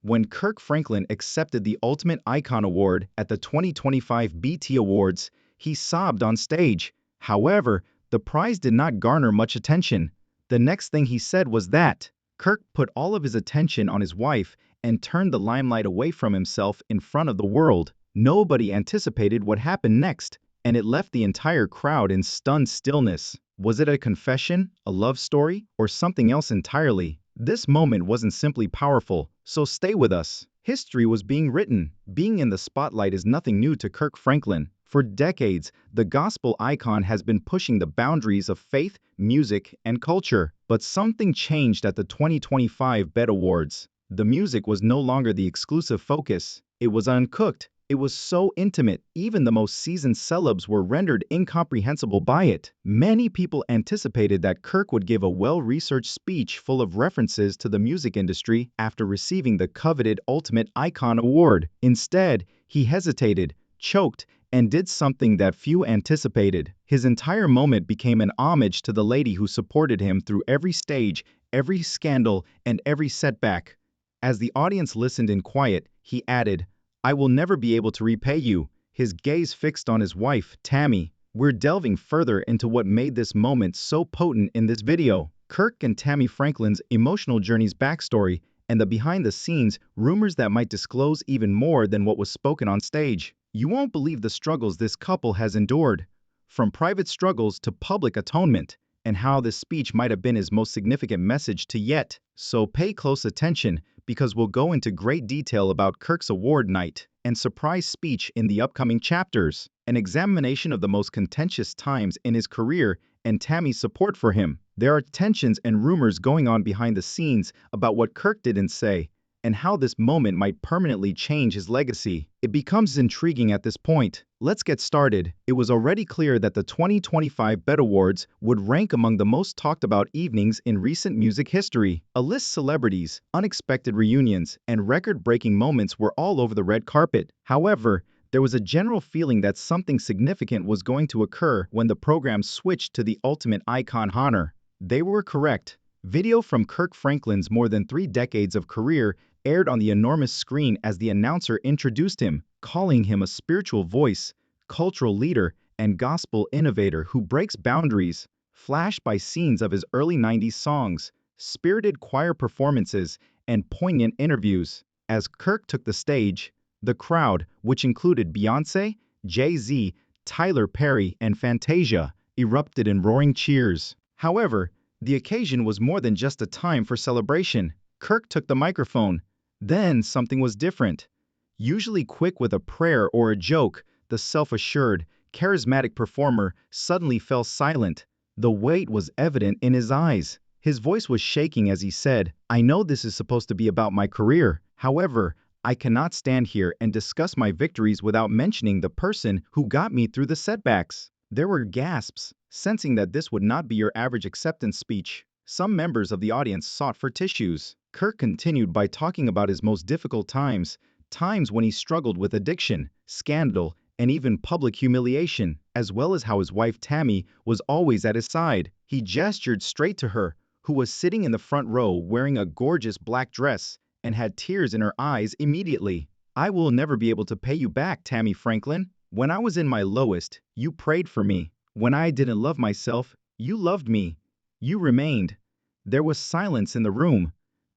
When Kirk Franklin accepted the Ultimate Icon Award at the 2025 BT Awards, he sobbed on stage. However, the prize did not garner much attention. The next thing he said was that Kirk put all of his attention on his wife and turned the limelight away from himself in front of the world. Nobody anticipated what happened next, and it left the entire crowd in stunned stillness. Was it a confession, a love story, or something else entirely? This moment wasn't simply powerful, so stay with us. History was being written. Being in the spotlight is nothing new to Kirk Franklin. For decades, the gospel icon has been pushing the boundaries of faith, music, and culture. But something changed at the 2025 BET Awards. The music was no longer the exclusive focus. It was uncooked. It was so intimate, even the most seasoned celebs were rendered incomprehensible by it. Many people anticipated that Kirk would give a well-researched speech full of references to the music industry after receiving the coveted Ultimate Icon Award. Instead, he hesitated, choked, and did something that few anticipated. His entire moment became an homage to the lady who supported him through every stage, every scandal, and every setback. As the audience listened in quiet, he added, "I will never be able to repay you," his gaze fixed on his wife, Tammy. We're delving further into what made this moment so potent in this video. Kirk and Tammy Franklin's emotional journey's backstory, and the behind-the-scenes rumors that might disclose even more than what was spoken on stage. You won't believe the struggles this couple has endured, from private struggles to public atonement, and how this speech might have been his most significant message to yet. So pay close attention, because we'll go into great detail about Kirk's award night and surprise speech in the upcoming chapters, an examination of the most contentious times in his career and Tammy's support for him. There are tensions and rumors going on behind the scenes about what Kirk didn't say, and how this moment might permanently change his legacy. It becomes intriguing at this point. Let's get started. It was already clear that the 2025 BET Awards would rank among the most talked about evenings in recent music history. A-list celebrities, unexpected reunions, and record-breaking moments were all over the red carpet. However, there was a general feeling that something significant was going to occur when the program switched to the Ultimate Icon honor. They were correct. Video from Kirk Franklin's more than 3 decades of career aired on the enormous screen as the announcer introduced him, calling him a spiritual voice, cultural leader, and gospel innovator who breaks boundaries, flashed by scenes of his early 90s songs, spirited choir performances, and poignant interviews. As Kirk took the stage, the crowd, which included Beyoncé, Jay-Z, Tyler Perry, and Fantasia, erupted in roaring cheers. However, the occasion was more than just a time for celebration. Kirk took the microphone. Then something was different. Usually quick with a prayer or a joke, the self-assured, charismatic performer suddenly fell silent. The weight was evident in his eyes. His voice was shaking as he said, "I know this is supposed to be about my career. However, I cannot stand here and discuss my victories without mentioning the person who got me through the setbacks." There were gasps, sensing that this would not be your average acceptance speech. Some members of the audience sought for tissues. Kirk continued by talking about his most difficult times when he struggled with addiction, scandal, and even public humiliation, as well as how his wife Tammy was always at his side. He gestured straight to her, who was sitting in the front row wearing a gorgeous black dress and had tears in her eyes immediately. "I will never be able to pay you back, Tammy Franklin. When I was in my lowest, you prayed for me. When I didn't love myself, you loved me. You remained." There was silence in the room.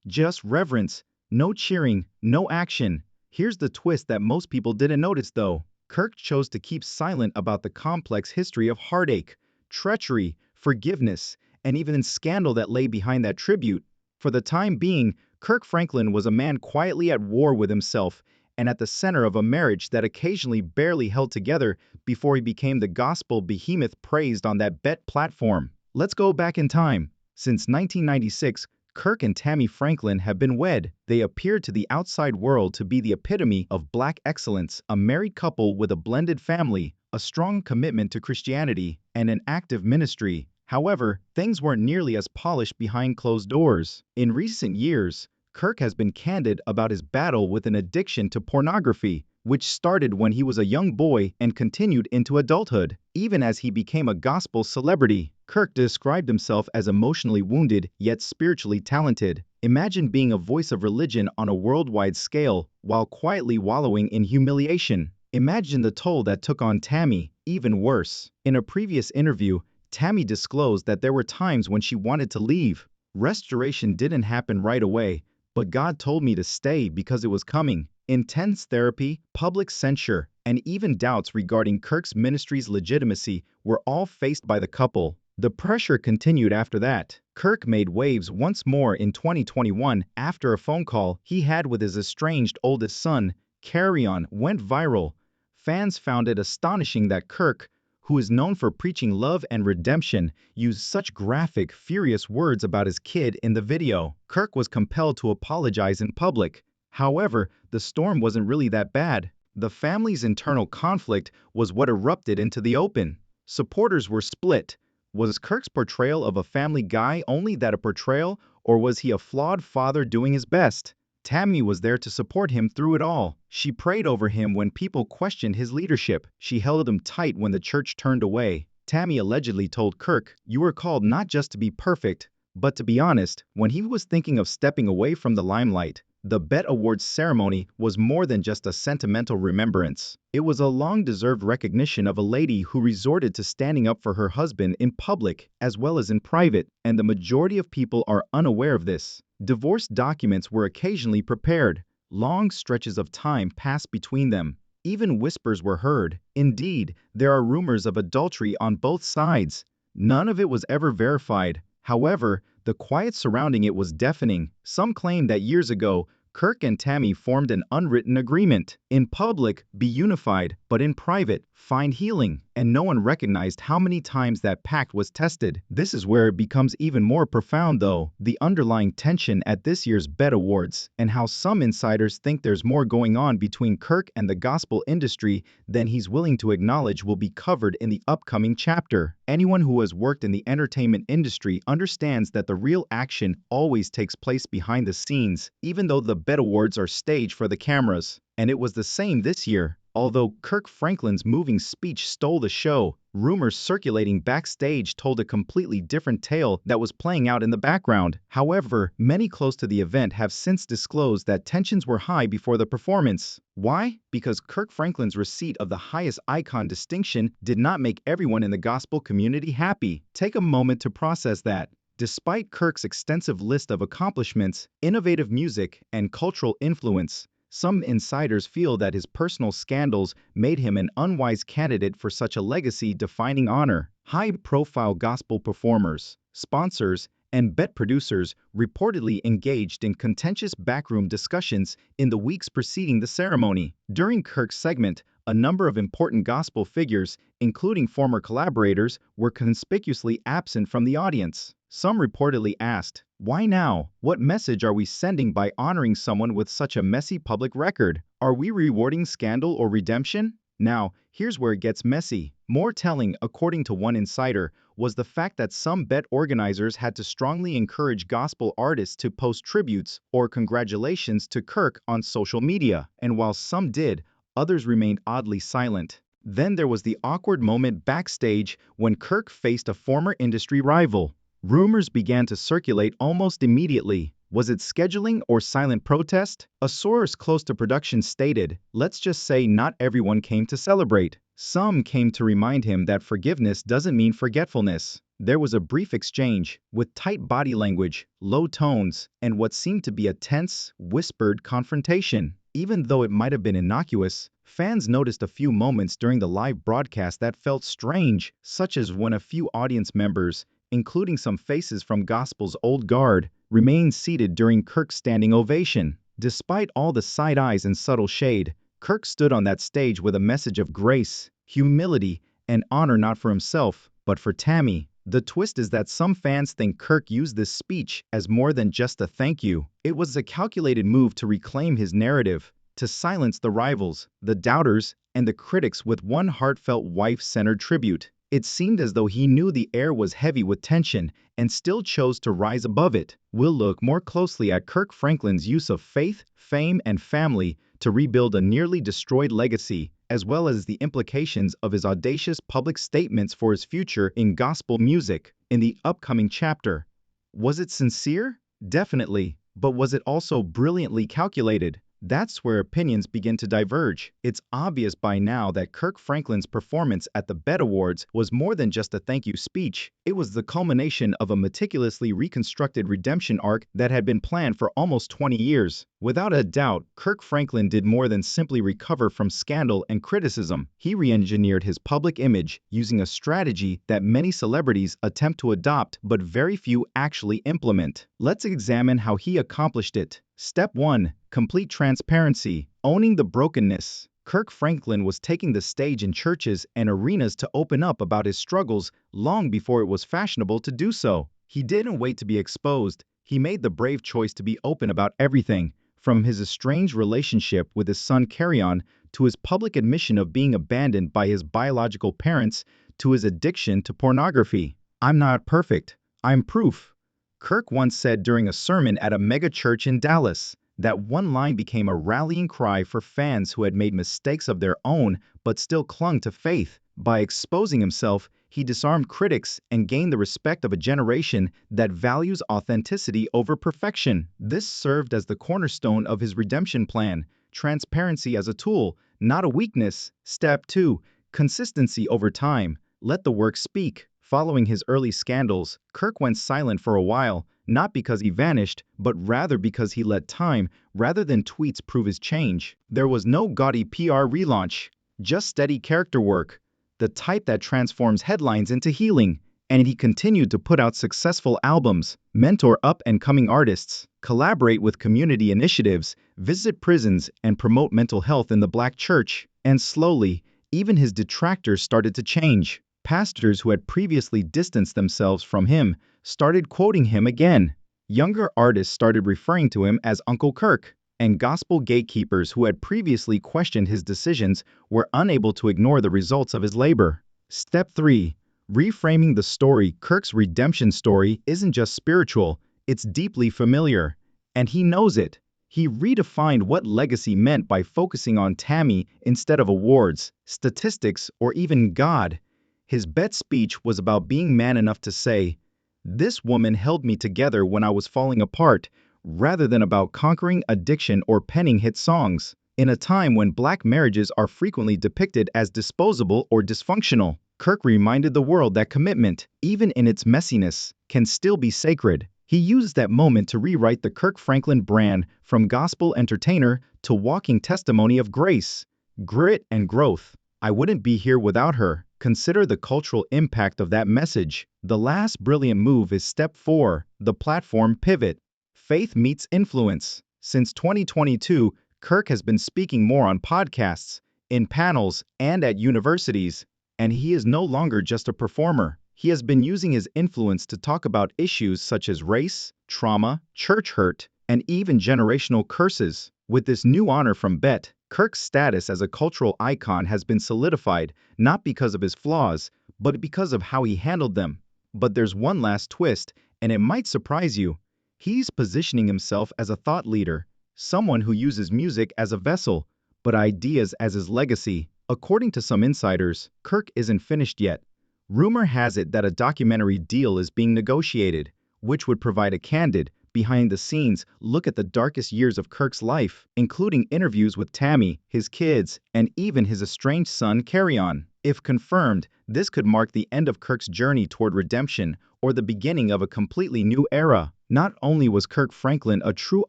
Just reverence, no cheering, no action. Here's the twist that most people didn't notice though. Kirk chose to keep silent about the complex history of heartache, treachery, forgiveness, and even scandal that lay behind that tribute. For the time being, Kirk Franklin was a man quietly at war with himself and at the center of a marriage that occasionally barely held together before he became the gospel behemoth praised on that BET platform. Let's go back in time. Since 1996, Kirk and Tammy Franklin have been wed. They appeared to the outside world to be the epitome of Black excellence, a married couple with a blended family, a strong commitment to Christianity, and an active ministry. However, things weren't nearly as polished behind closed doors. In recent years, Kirk has been candid about his battle with an addiction to pornography, which started when he was a young boy and continued into adulthood. Even as he became a gospel celebrity, Kirk described himself as emotionally wounded yet spiritually talented. Imagine being a voice of religion on a worldwide scale while quietly wallowing in humiliation. Imagine the toll that took on Tammy, even worse. In a previous interview, Tammy disclosed that there were times when she wanted to leave. Restoration didn't happen right away, but God told me to stay because it was coming. Intense therapy, public censure, and even doubts regarding Kirk's ministry's legitimacy were all faced by the couple. The pressure continued after that. Kirk made waves once more in 2021 after a phone call he had with his estranged oldest son, Carry On, went viral. Fans found it astonishing that Kirk, who is known for preaching love and redemption, used such graphic, furious words about his kid in the video. Kirk was compelled to apologize in public. However, the storm wasn't really that bad. The family's internal conflict was what erupted into the open. Supporters were split. Was Kirk's portrayal of a family guy only that a portrayal, or was he a flawed father doing his best? Tammy was there to support him through it all. She prayed over him when people questioned his leadership. She held him tight when the church turned away. Tammy allegedly told Kirk, "You were called not just to be perfect, but to be honest." When he was thinking of stepping away from the limelight, the BET Awards ceremony was more than just a sentimental remembrance. It was a long-deserved recognition of a lady who resorted to standing up for her husband in public as well as in private, and the majority of people are unaware of this. Divorce documents were occasionally prepared. Long stretches of time passed between them. Even whispers were heard. Indeed, there are rumors of adultery on both sides. None of it was ever verified. However, the quiet surrounding it was deafening. Some claim that years ago, Kirk and Tammy formed an unwritten agreement. In public, be unified, but in private, find healing. And no one recognized how many times that pact was tested. This is where it becomes even more profound though, the underlying tension at this year's BET Awards, and how some insiders think there's more going on between Kirk and the gospel industry than he's willing to acknowledge will be covered in the upcoming chapter. Anyone who has worked in the entertainment industry understands that the real action always takes place behind the scenes, even though the BET Awards are staged for the cameras. And it was the same this year. Although Kirk Franklin's moving speech stole the show, rumors circulating backstage told a completely different tale that was playing out in the background. However, many close to the event have since disclosed that tensions were high before the performance. Why? Because Kirk Franklin's receipt of the highest icon distinction did not make everyone in the gospel community happy. Take a moment to process that. Despite Kirk's extensive list of accomplishments, innovative music, and cultural influence, some insiders feel that his personal scandals made him an unwise candidate for such a legacy-defining honor. High-profile gospel performers, sponsors, and BET producers reportedly engaged in contentious backroom discussions in the weeks preceding the ceremony. During Kirk's segment, a number of important gospel figures, including former collaborators, were conspicuously absent from the audience. Some reportedly asked, "Why now? What message are we sending by honoring someone with such a messy public record? Are we rewarding scandal or redemption?" Now, here's where it gets messy. More telling, according to one insider, was the fact that some BET organizers had to strongly encourage gospel artists to post tributes or congratulations to Kirk on social media. And while some did, others remained oddly silent. Then there was the awkward moment backstage when Kirk faced a former industry rival. Rumors began to circulate almost immediately. Was it scheduling or silent protest? A source close to production stated, "Let's just say not everyone came to celebrate. Some came to remind him that forgiveness doesn't mean forgetfulness." There was a brief exchange, with tight body language, low tones, and what seemed to be a tense, whispered confrontation. Even though it might have been innocuous, fans noticed a few moments during the live broadcast that felt strange, such as when a few audience members, including some faces from gospel's old guard, remained seated during Kirk's standing ovation. Despite all the side eyes and subtle shade, Kirk stood on that stage with a message of grace, humility, and honor not for himself, but for Tammy. The twist is that some fans think Kirk used this speech as more than just a thank you. It was a calculated move to reclaim his narrative, to silence the rivals, the doubters, and the critics with one heartfelt wife-centered tribute. It seemed as though he knew the air was heavy with tension and still chose to rise above it. We'll look more closely at Kirk Franklin's use of faith, fame, and family to rebuild a nearly destroyed legacy, as well as the implications of his audacious public statements for his future in gospel music in the upcoming chapter. Was it sincere? Definitely. But was it also brilliantly calculated? That's where opinions begin to diverge. It's obvious by now that Kirk Franklin's performance at the BET Awards was more than just a thank you speech. It was the culmination of a meticulously reconstructed redemption arc that had been planned for almost 20 years. Without a doubt, Kirk Franklin did more than simply recover from scandal and criticism. He re-engineered his public image using a strategy that many celebrities attempt to adopt but very few actually implement. Let's examine how he accomplished it. Step 1. Complete transparency. Owning the brokenness. Kirk Franklin was taking the stage in churches and arenas to open up about his struggles long before it was fashionable to do so. He didn't wait to be exposed. He made the brave choice to be open about everything, from his estranged relationship with his son Carry-On to his public admission of being abandoned by his biological parents to his addiction to pornography. "I'm not perfect. I'm proof." Kirk once said during a sermon at a mega church in Dallas. That one line became a rallying cry for fans who had made mistakes of their own but still clung to faith. By exposing himself, he disarmed critics and gained the respect of a generation that values authenticity over perfection. This served as the cornerstone of his redemption plan, transparency as a tool, not a weakness. Step 2. Consistency over time. Let the work speak. Following his early scandals, Kirk went silent for a while, not because he vanished, but rather because he let time, rather than tweets, prove his change. There was no gaudy PR relaunch, just steady character work, the type that transforms headlines into healing. And he continued to put out successful albums, mentor up-and-coming artists, collaborate with community initiatives, visit prisons, and promote mental health in the Black church. And slowly, even his detractors started to change. Pastors who had previously distanced themselves from him started quoting him again. Younger artists started referring to him as Uncle Kirk, and gospel gatekeepers who had previously questioned his decisions were unable to ignore the results of his labor. Step 3. Reframing the story. Kirk's redemption story isn't just spiritual, it's deeply familiar. And he knows it. He redefined what legacy meant by focusing on Tammy instead of awards, statistics, or even God. His BET speech was about being man enough to say, "This woman held me together when I was falling apart," rather than about conquering addiction or penning hit songs. In a time when Black marriages are frequently depicted as disposable or dysfunctional, Kirk reminded the world that commitment, even in its messiness, can still be sacred. He used that moment to rewrite the Kirk Franklin brand from gospel entertainer to walking testimony of grace, grit, and growth. "I wouldn't be here without her." Consider the cultural impact of that message. The last brilliant move is step 4, the platform pivot. Faith meets influence. Since 2022, Kirk has been speaking more on podcasts, in panels, and at universities. And he is no longer just a performer. He has been using his influence to talk about issues such as race, trauma, church hurt, and even generational curses. With this new honor from BET, Kirk's status as a cultural icon has been solidified, not because of his flaws, but because of how he handled them. But there's one last twist, and it might surprise you. He's positioning himself as a thought leader, someone who uses music as a vessel, but ideas as his legacy. According to some insiders, Kirk isn't finished yet. Rumor has it that a documentary deal is being negotiated, which would provide a candid, behind-the-scenes look at the darkest years of Kirk's life, including interviews with Tammy, his kids, and even his estranged son Carry-On. If confirmed, this could mark the end of Kirk's journey toward redemption or the beginning of a completely new era. Not only was Kirk Franklin a true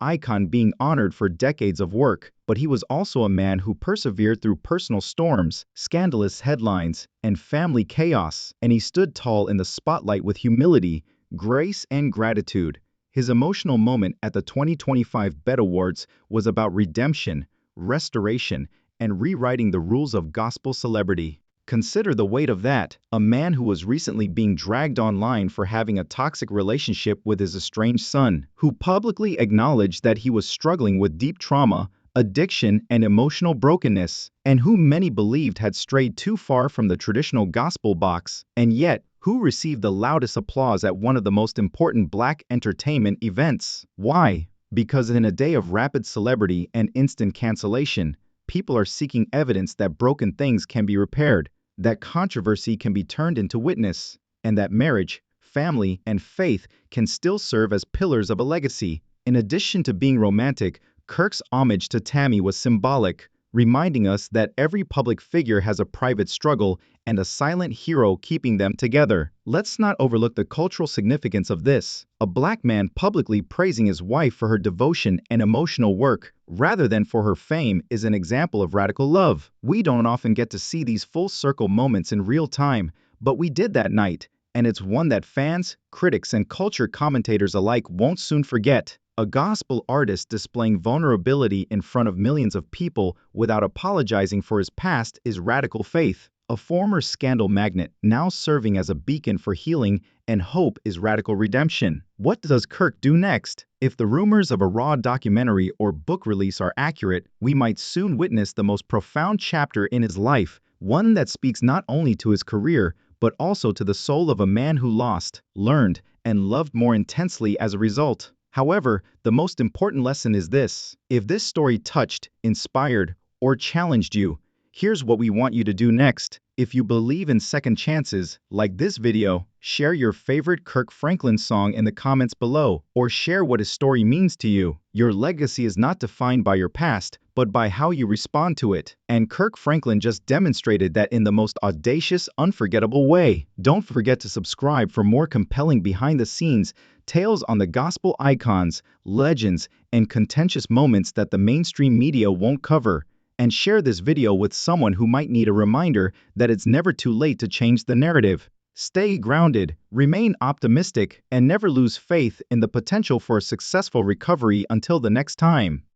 icon being honored for decades of work, but he was also a man who persevered through personal storms, scandalous headlines, and family chaos. And he stood tall in the spotlight with humility, grace, and gratitude. His emotional moment at the 2025 BET Awards was about redemption, restoration, and rewriting the rules of gospel celebrity. Consider the weight of that. A man who was recently being dragged online for having a toxic relationship with his estranged son, who publicly acknowledged that he was struggling with deep trauma, addiction, and emotional brokenness, and who many believed had strayed too far from the traditional gospel box, and yet who received the loudest applause at one of the most important Black entertainment events. Why? Because in a day of rapid celebrity and instant cancellation, people are seeking evidence that broken things can be repaired, that controversy can be turned into witness, and that marriage, family, and faith can still serve as pillars of a legacy. In addition to being romantic, Kirk's homage to Tammy was symbolic, reminding us that every public figure has a private struggle and a silent hero keeping them together. Let's not overlook the cultural significance of this. A black man publicly praising his wife for her devotion and emotional work, rather than for her fame, is an example of radical love. We don't often get to see these full-circle moments in real time, but we did that night, and it's one that fans, critics, and culture commentators alike won't soon forget. A gospel artist displaying vulnerability in front of millions of people without apologizing for his past is radical faith. A former scandal magnate now serving as a beacon for healing and hope is radical redemption. What does Kirk do next? If the rumors of a Raw documentary or book release are accurate, we might soon witness the most profound chapter in his life, one that speaks not only to his career, but also to the soul of a man who lost, learned, and loved more intensely as a result. However, the most important lesson is this: if this story touched, inspired, or challenged you, here's what we want you to do next. If you believe in second chances, like this video, share your favorite Kirk Franklin song in the comments below, or share what his story means to you. Your legacy is not defined by your past, but by how you respond to it. And Kirk Franklin just demonstrated that in the most audacious, unforgettable way. Don't forget to subscribe for more compelling behind-the-scenes tales on the gospel icons, legends, and contentious moments that the mainstream media won't cover. And share this video with someone who might need a reminder that it's never too late to change the narrative. Stay grounded, remain optimistic, and never lose faith in the potential for a successful recovery until the next time.